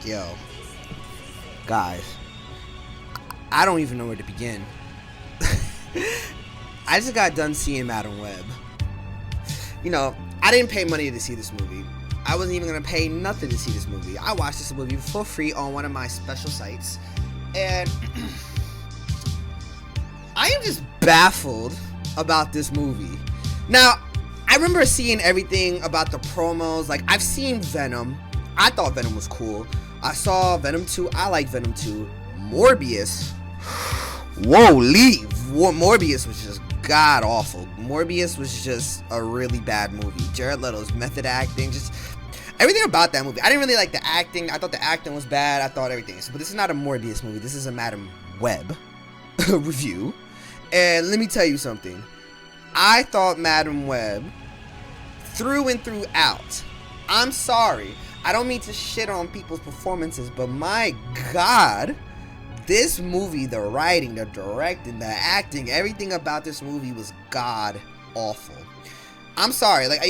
Yo, guys, I don't even know where to begin. I just got done seeing Madam Web. I didn't pay money to see this movie. I wasn't even gonna pay nothing to see this movie. I watched this movie for free on one of my special sites, and I am just baffled about this movie. Now, I remember seeing everything about the promos. Like, I've seen Venom. I thought Venom was cool. I saw Venom 2. I like Venom 2. Morbius. Whoa, Morbius was just god awful. Morbius was just a really bad movie. Jared Leto's method acting, just everything about that movie. I didn't really like the acting. I thought the acting was bad. I thought everything. But this is not a Morbius movie. This is a Madam Web review. And let me tell you something. I thought Madam Web, through and throughout, I'm sorry, I don't mean to shit on people's performances, but my god, this movie, the writing, the directing, the acting, everything about this movie was god awful. I'm sorry, like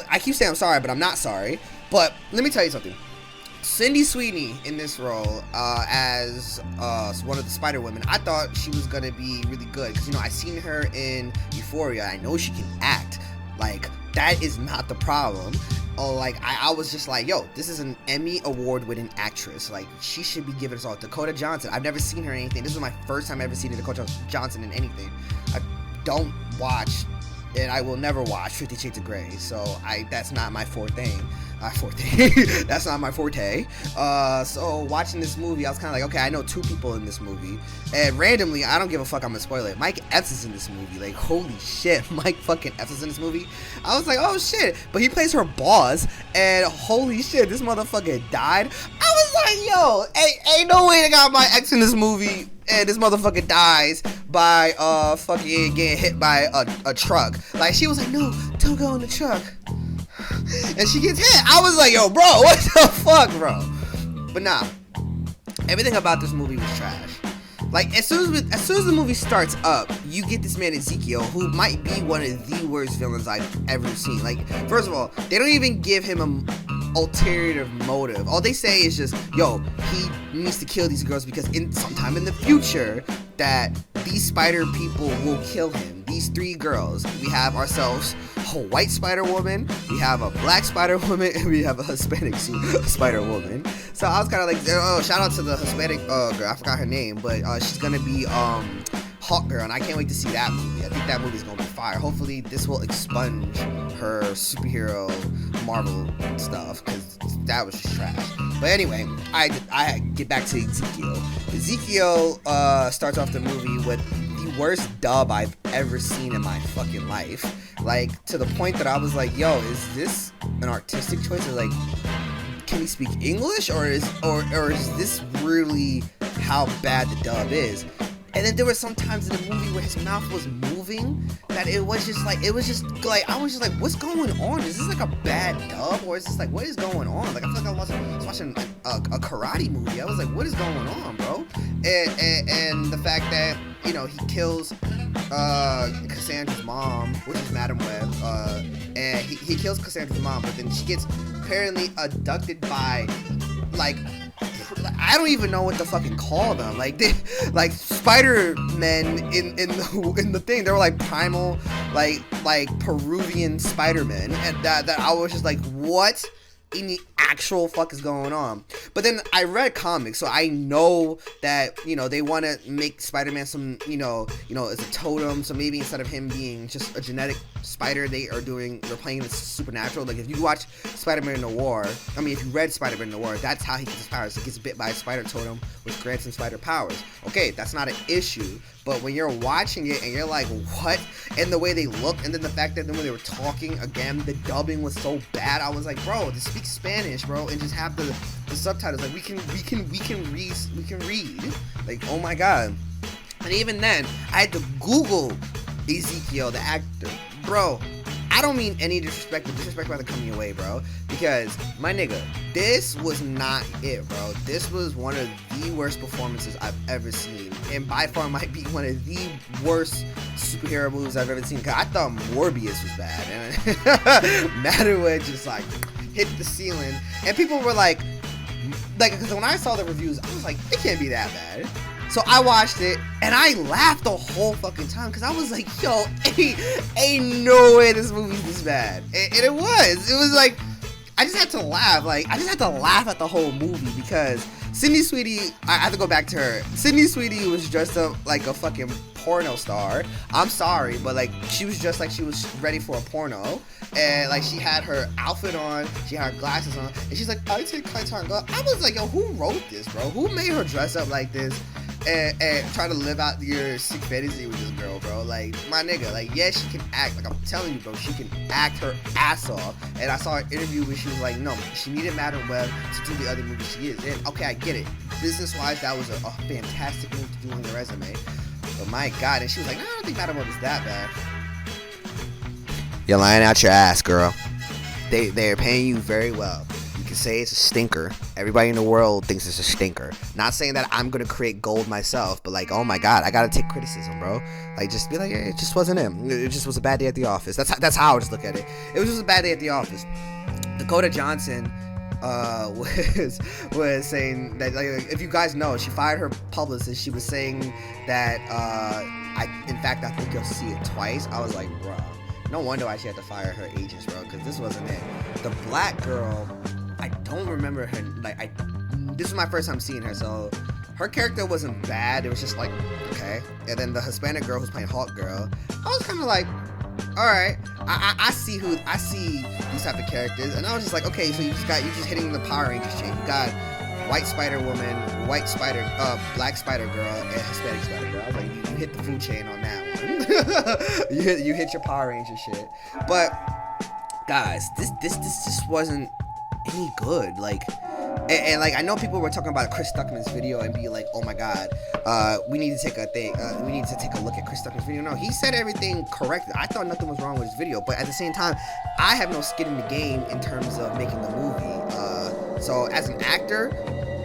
I keep saying I'm sorry, but I'm not sorry. But let me tell you something. Cindy Sweeney in this role as one of the Spider Women, I thought she was gonna be really good because I seen her in Euphoria. I know she can act. Like, that is not the problem. Like, I was just like, yo, this is an Emmy award winning actress. Like, she should be given us all. Dakota Johnson, I've never seen her in anything. This was my first time ever seeing Dakota Johnson in anything. I don't watch, and I will never watch 50 Shades of Grey. So that's not my forte. That's not my forte. So watching this movie, I was kind of like, okay, I know two people in this movie, and randomly, I don't give a fuck, I'm gonna spoil it, Mike Epps is in this movie. Like, holy shit, Mike fucking Epps is in this movie. I was like, oh shit, but he plays her boss, and holy shit, this motherfucker died. I was like, yo, ain't no way they got Mike Epps in this movie, and this motherfucker dies by fucking getting hit by a truck. Like, she was like, no, don't go in the truck. And she gets hit. I was like, yo, bro, what the fuck, bro? But nah, everything about this movie was trash. Like, as soon as the movie starts up, you get this man Ezekiel, who might be one of the worst villains I've ever seen. Like, first of all, they don't even give him an alternative motive. All they say is just, yo, he needs to kill these girls because sometime in the future that these spider people will kill him. These three girls. We have ourselves a white Spider Woman, we have a black Spider Woman, and we have a Hispanic Spider Woman. So I was kind of like, oh, shout out to the Hispanic girl. I forgot her name, but she's gonna be Hawk Girl, and I can't wait to see that movie. I think that movie's gonna be fire. Hopefully, this will expunge her superhero Marvel stuff, because that was just trash. But anyway, I get back to Ezekiel. Ezekiel starts off the movie with the worst dub I've ever seen in my fucking life. Like, to the point that I was like, yo, is this an artistic choice? Or like, can he speak English? Or is this really how bad the dub is? And then there were some times in the movie where his mouth was moving that I was just like, what's going on? Is this like a bad dub, or is this like, what is going on? Like, I feel like I was watching a karate movie. I was like, what is going on, bro? And the fact that, he kills Cassandra's mom, which is Madam Web, and he kills Cassandra's mom, but then she gets apparently abducted by, like, I don't even know what to fucking call them. Like, like Spider-Men in the thing. They were like primal, like Peruvian Spider-Men, and that I was just like, what in the actual fuck is going on? But then I read comics, so I know that they want to make Spider-Man some as a totem. So maybe instead of him being just a genetic spider, they're playing this supernatural. Like, if you watch Spider-Man Noir, if you read Spider-Man Noir, that's how he gets his powers. He gets bit by a spider totem, which grants him spider powers. Okay, that's not an issue. But when you're watching it and you're like, what? And the way they look, and then the fact that when they were talking, again, the dubbing was so bad. I was like, bro, just speak Spanish, bro, and just have the subtitles. Like, we can read. Like, oh my god. And even then, I had to Google Ezekiel, the actor. Bro, I don't mean any disrespect, but disrespect about to come your way, bro. Because, my nigga, this was not it, bro. This was one of the worst performances I've ever seen. And by far might be one of the worst superhero movies I've ever seen. Because I thought Morbius was bad. And Madam Web just, like, hit the ceiling. And people were like, like, because when I saw the reviews, I was like, it can't be that bad. So I watched it, and I laughed the whole fucking time, because I was like, yo, ain't no way this movie's this bad. And it was like, I just had to laugh. Like, I just had to laugh at the whole movie, because Sydney Sweeney, I have to go back to her. Sydney Sweeney was dressed up like a fucking porno star. I'm sorry, but like, she was just like she was ready for a porno. And like, she had her outfit on, she had her glasses on, and she's like, I take my time. I was like, yo, who wrote this, bro? Who made her dress up like this and try to live out your sick fantasy with this girl, bro? Like, my nigga, like, yeah, she can act. Like, I'm telling you, bro, she can act her ass off. And I saw an interview where she was like, no, she needed Madam Web to do the other movie she is. And okay, I get it. Business-wise, that was a fantastic move to do on your resume. But my God, and she was like, no, I don't think Madam Web is that bad. You're lying out your ass, girl. They're paying you very well. You can say it's a stinker. Everybody in the world thinks it's a stinker. Not saying that I'm gonna create gold myself, but like, oh my God, I gotta take criticism, bro. Like, just be like, yeah, it just wasn't him. It just was a bad day at the office. That's how I just look at it. It was just a bad day at the office. Dakota Johnson was saying that, like, if you guys know, she fired her publicist. She was saying that in fact I think you'll see it twice. I was like, bro, no wonder why she had to fire her agents, bro, because this wasn't it. The black girl, I don't remember her. Like, this was my first time seeing her, so her character wasn't bad. It was just like, okay. And then the Hispanic girl who's playing Hawk Girl, I was kind of like, all right, I see these type of characters, and I was just like, okay, so you just hitting the Power Rangers chain. You got White Spider Woman, White Spider, Black Spider Girl, and Hispanic Spider Girl. I was like, you hit the food chain on that one. you hit your Power Ranger shit. But guys, this just wasn't any good. Like, and like, I know people were talking about Chris Stuckman's video and be like, oh my God, we need to take a look at Chris Stuckman's video. No, he said everything correctly. I thought nothing was wrong with his video, but at the same time, I have no skin in the game in terms of making the movie. So as an actor,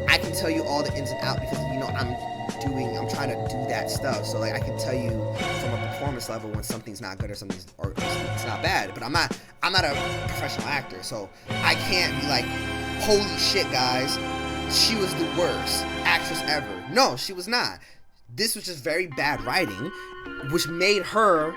I can tell you all the ins and outs, because, you know, I'm trying to do that stuff. So like, I can tell you from a performance level when something's not good or it's not bad. But I'm not a professional actor, so I can't be like, holy shit, guys, she was the worst actress ever. No, she was not. This was just very bad writing, which made her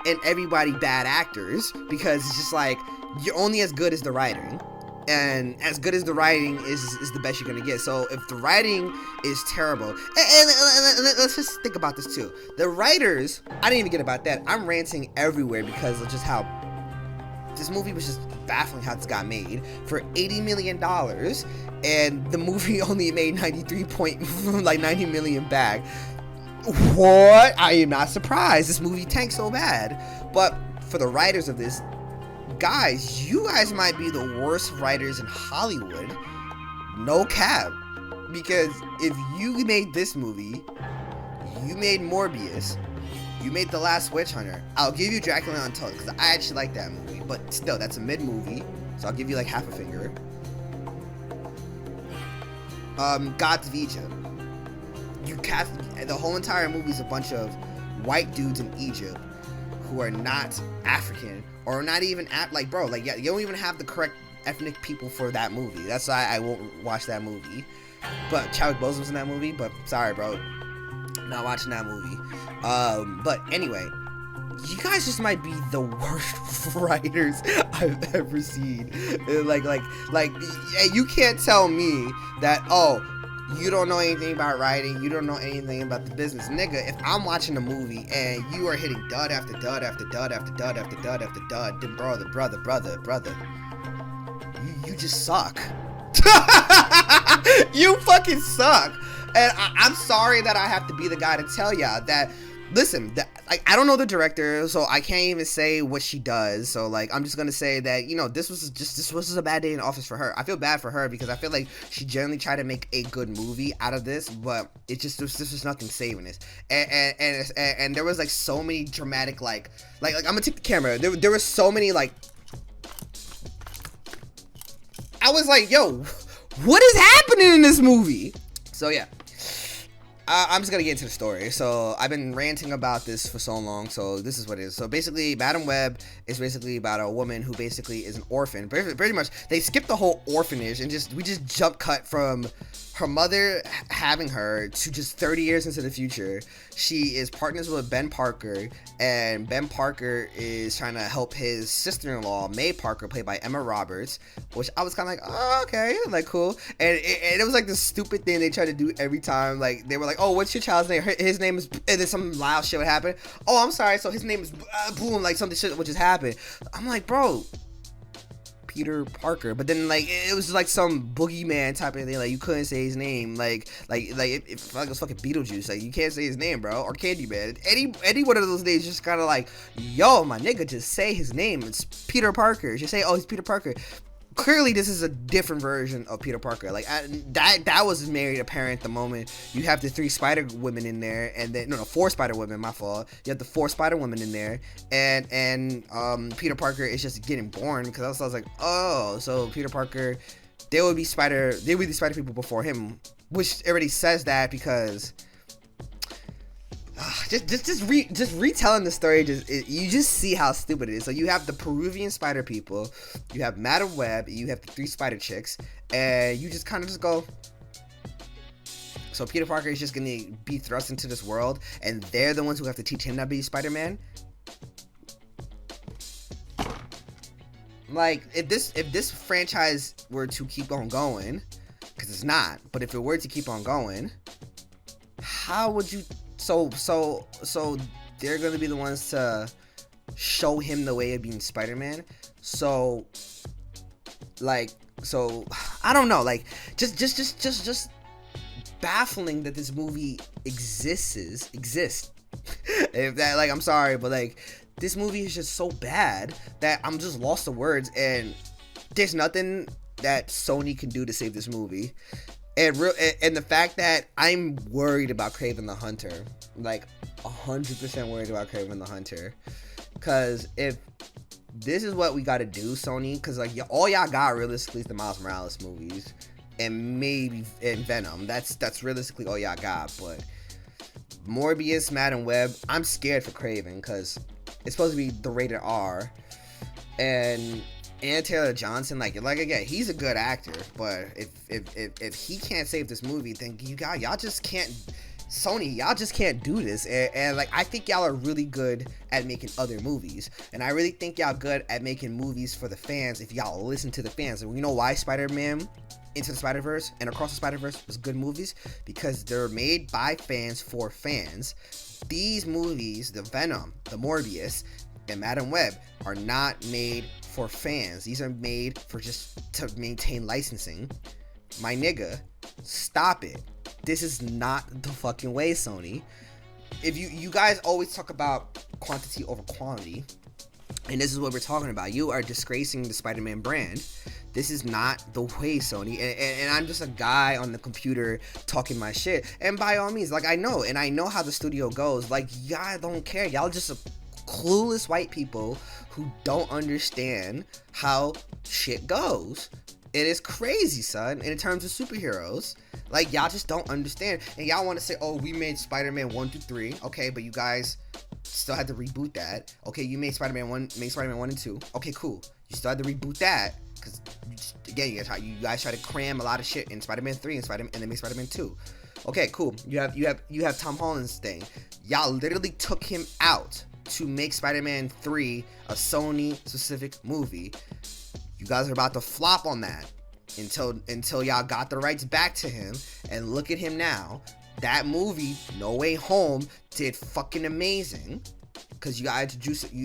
and everybody bad actors, because it's just like, you're only as good as the writing. And as good as the writing is the best you're gonna get. So if the writing is terrible, and let's just think about this too. The writers, I didn't even get about that. I'm ranting everywhere because of just how this movie was just baffling how this got made for $80 million, and the movie only made 90 million back. What? I am not surprised. This movie tanked so bad. But for the writers of this, guys, you guys might be the worst writers in Hollywood. No cap. Because if you made this movie, you made Morbius, you made The Last Witch Hunter, I'll give you Dracula Untold, because I actually like that movie. But still, that's a mid-movie, so I'll give you like half a finger. God's Vija. You cast the whole entire movie is a bunch of white dudes in Egypt who are not African, or not even like, bro, like, yeah, you don't even have the correct ethnic people for that movie. That's why I won't watch that movie. But Chadwick Boseman's in that movie, but sorry, bro, not watching that movie. But anyway, you guys just might be the worst writers I've ever seen. Like, you can't tell me that, oh, you don't know anything about writing, you don't know anything about the business. Nigga, if I'm watching a movie and you are hitting dud after dud after dud after dud after dud after dud, then brother, you just suck. You fucking suck. And I'm sorry that I have to be the guy to tell y'all that. Listen, like, I don't know the director, so I can't even say what she does. So like, I'm just gonna say that, you know, this was just a bad day in the office for her. I feel bad for her because I feel like she generally tried to make a good movie out of this, but this was nothing saving this. And there was like so many dramatic like I'm gonna take the camera. There was so many like, I was like, yo, what is happening in this movie? So yeah. I'm just gonna get into the story. So I've been ranting about this for so long. So this is what it is. So basically, Madam Web is basically about a woman who basically is an orphan. Pretty much, they skipped the whole orphanage and we just jump cut from her mother having her to just 30 years into the future. She is partners with Ben Parker, and Ben Parker is trying to help his sister-in-law, May Parker, played by Emma Roberts, which I was kind of like, oh, okay, like, cool. And it was like this stupid thing they try to do every time. Like, they were like, oh, what's your child's name? His name is, and then some loud shit would happen. Oh, I'm sorry, so his name is boom, like something shit would just happen. I'm like, bro, Peter Parker. But then, like, it was like some boogeyman type of thing. Like, you couldn't say his name. Like it felt like it was fucking Beetlejuice. Like, you can't say his name, bro. Or Candyman. Any one of those names, just kind of like, yo, my nigga, just say his name. It's Peter Parker. Just say, oh, he's Peter Parker. Clearly, this is a different version of Peter Parker. Like, that was made apparent the moment you have the 3 Spider Women in there, and then 4 Spider Women. My fault. You have the 4 Spider Women in there, and Peter Parker is just getting born. Because I was like, oh, so Peter Parker, there would be Spider people before him, which already says that because. Just retelling the story, you just see how stupid it is. So you have the Peruvian spider people, you have Madam Web, you have the 3 spider chicks, and you just kind of just go. So Peter Parker is just gonna be thrust into this world, and they're the ones who have to teach him how to be Spider-Man. Like, if this franchise were to keep on going, because it's not, but if it were to keep on going, how would you? So they're gonna be the ones to show him the way of being Spider-Man. So I don't know, like just baffling that this movie exists. If that, like, I'm sorry, but like, this movie is just so bad that I'm just lost for words, and there's nothing that Sony can do to save this movie. And the fact that I'm worried about Kraven the Hunter, like 100% worried about Kraven the Hunter, because if this is what we got to do, Sony, because like all y'all got realistically is the Miles Morales movies and maybe Venom. That's realistically all y'all got. But Morbius, Madam Web, I'm scared for Kraven because it's supposed to be the rated R, and Taylor Johnson, like again, he's a good actor, but if he can't save this movie, then y'all just can't. Sony, y'all just can't do this. And like, I think y'all are really good at making other movies, and I really think y'all good at making movies for the fans if y'all listen to the fans. And you know why Spider-Man Into the Spider-Verse and Across the Spider-Verse was good movies? Because they're made by fans for fans. These movies, the Venom, the Morbius, and Madam Web, are not made for fans. These are made for just to maintain licensing. My nigga, stop it. This is not the fucking way, Sony. If you guys always talk about quantity over quality, and this is what we're talking about. You are disgracing the Spider-Man brand. This is not the way, Sony. And I'm just a guy on the computer talking my shit. And by all means, like, I know how the studio goes. Like, y'all don't care. Y'all just clueless white people who don't understand how shit goes. It is crazy, son. And in terms of superheroes, like, y'all just don't understand. And y'all want to say, oh, we made Spider-Man 1 through 3. Okay, but you guys still had to reboot that. Okay, you made Spider-Man 1 and 2. Okay, cool. You still had to reboot that because, again, you guys try to cram a lot of shit in Spider-Man 3 and then make Spider-Man 2. Okay, cool. You have Tom Holland's thing. Y'all literally took him out to make Spider-Man 3 a Sony specific movie. You guys are about to flop on that until y'all got the rights back to him, and look at him now. That movie, No Way Home, did fucking amazing because you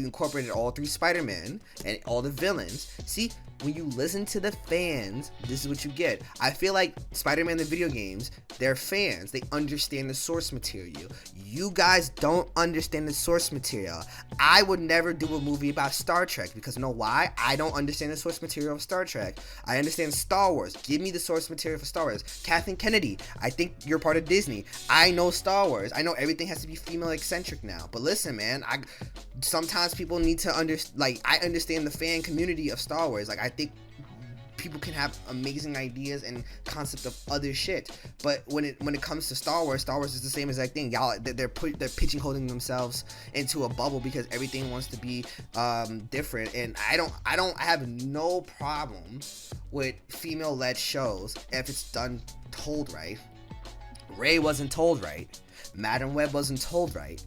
incorporated all 3 Spider-Men and all the villains. See, when you listen to the fans, this is what you get. I feel like Spider-Man the video games, they're fans. They understand the source material. You guys don't understand the source material. I would never do a movie about Star Trek because you know why? I don't understand the source material of Star Trek. I understand Star Wars. Give me the source material for Star Wars. Kathleen Kennedy, I think you're part of Disney. I know Star Wars. I know everything has to be female eccentric now. But listen, man, sometimes people need to I understand the fan community of Star Wars. Like, I think people can have amazing ideas and concept of other shit, but when it comes to Star Wars is the same exact thing. Y'all, they're pigeonholing themselves into a bubble because everything wants to be different. And I have no problem with female-led shows if it's told right. Rey wasn't told right. Madam Web wasn't told right.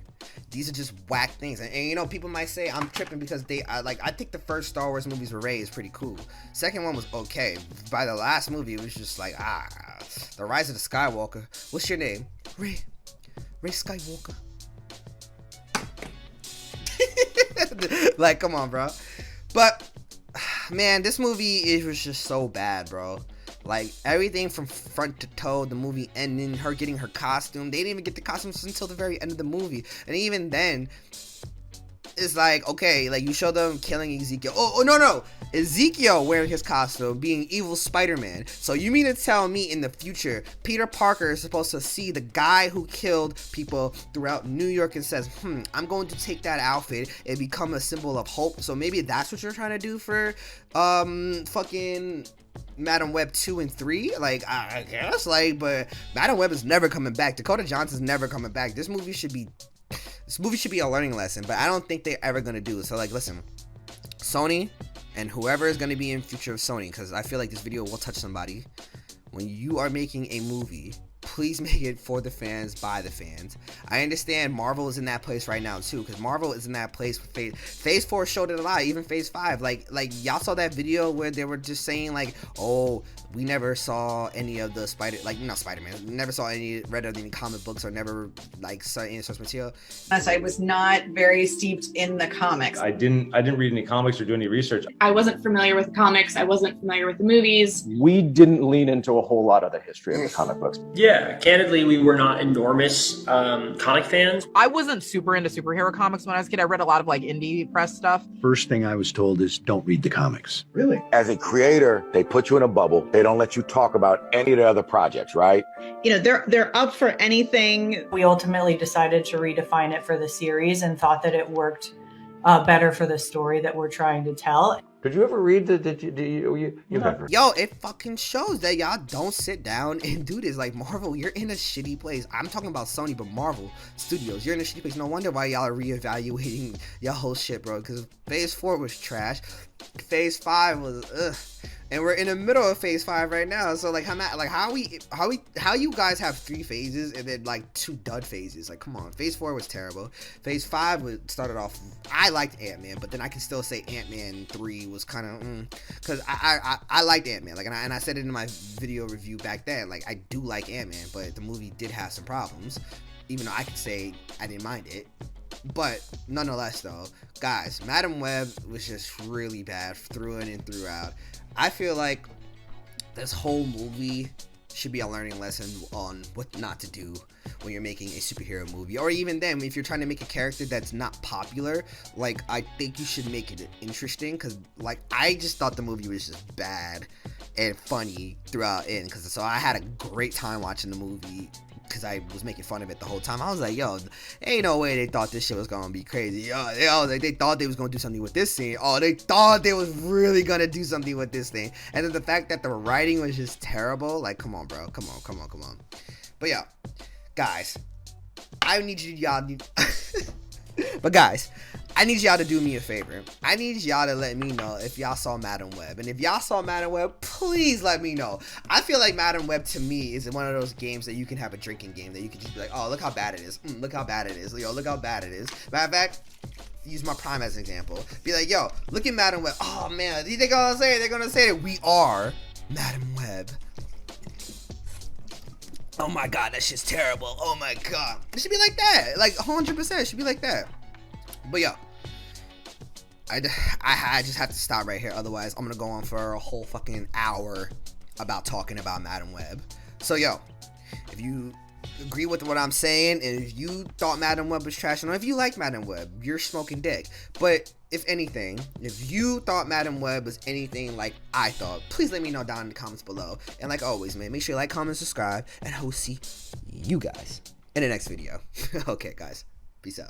These are just whack things, and you know, people might say I'm tripping because I think the first Star Wars movies with Rey is pretty cool. Second one was okay. By the last movie, it was just like the Rise of the Skywalker. What's your name? Rey Skywalker. Like, come on, bro. But man, this movie, it was just so bad, bro. Like, everything from front to toe, the movie ending, her getting her costume. They didn't even get the costumes until the very end of the movie. And even then, it's like, okay, like, you show them killing Ezekiel. Oh, no. Ezekiel wearing his costume, being evil Spider-Man. So you mean to tell me in the future, Peter Parker is supposed to see the guy who killed people throughout New York and says, I'm going to take that outfit and become a symbol of hope. So maybe that's what you're trying to do for, fucking Madam Web 2 and 3, like, I guess, like, but Madam Web is never coming back. Dakota Johnson's never coming back. This movie should be a learning lesson, but I don't think they're ever gonna do it. So, like, listen, Sony and whoever is gonna be in future of Sony, because I feel like this video will touch somebody. When you are making a movie, please make it for the fans, by the fans. I understand Marvel is in that place right now too, because Marvel is in that place with Phase 4 showed it a lot, even Phase 5. Like y'all saw that video where they were just saying like, oh, we never saw any of the Spider-Man, never saw read any comic books or never like saw any source material. As I was not very steeped in the comics. I didn't read any comics or do any research. I wasn't familiar with comics. I wasn't familiar with the movies. We didn't lean into a whole lot of the history of the comic books. Yeah, candidly, we were not enormous comic fans. I wasn't super into superhero comics when I was a kid. I read a lot of like indie press stuff. First thing I was told is don't read the comics. Really? As a creator, they put you in a bubble. They don't let you talk about any of the other projects, right? You know, they're up for anything. We ultimately decided to redefine it for the series and thought that it worked better for the story that we're trying to tell. Did you ever read Yo, it fucking shows that y'all don't sit down and do this. Like, Marvel, you're in a shitty place. I'm talking about Sony, but Marvel Studios, you're in a shitty place. No wonder why y'all are reevaluating your whole shit, bro. Because Phase 4 was trash. Phase 5 was ugh. And we're in the middle of Phase 5 right now. So like, how you guys have 3 phases and then like 2 dud phases? Like, come on. Phase 4 was terrible. Phase 5 started off. I liked Ant-Man, but then I can still say Ant-Man 3 was kind of because I liked Ant-Man. Like, and I said it in my video review back then. Like, I do like Ant-Man, but the movie did have some problems. Even though I could say I didn't mind it. But nonetheless, though, guys, Madam Web was just really bad through in and throughout. I feel like this whole movie should be a learning lesson on what not to do when you're making a superhero movie, or even then, if you're trying to make a character that's not popular. Like, I think you should make it interesting, because like, I just thought the movie was just bad and funny throughout it, so I had a great time watching the movie because I was making fun of it the whole time. I was like, yo, ain't no way they thought this shit was gonna be crazy. Yo, they thought they was gonna do something with this scene. Oh, they thought they was really gonna do something with this thing. And then the fact that the writing was just terrible. Like, come on, bro. Come on. But yeah, guys, I need y'all to do me a favor. I need y'all to let me know if y'all saw Madam Web. And if y'all saw Madam Web, please let me know. I feel like Madam Web to me is one of those games that you can have a drinking game that you can just be like, oh, look how bad it is. Look how bad it is. Yo, look how bad it is. Matter of fact, use my Prime as an example. Be like, yo, look at Madam Web. Oh man, they're gonna say that we are Madam Web. Oh my god, that shit's terrible. Oh my god. It should be like that. Like 100% it should be like that. But yo, I just have to stop right here. Otherwise, I'm gonna go on for a whole fucking hour about talking about Madam Web. So yo, if you agree with what I'm saying, and if you thought Madam Web was trash, and if you like Madam Web, you're smoking dick. But if anything, if you thought Madam Web was anything like I thought, please let me know down in the comments below. And like always, man, make sure you like, comment, subscribe, and I will see you guys in the next video. Okay, guys, peace out.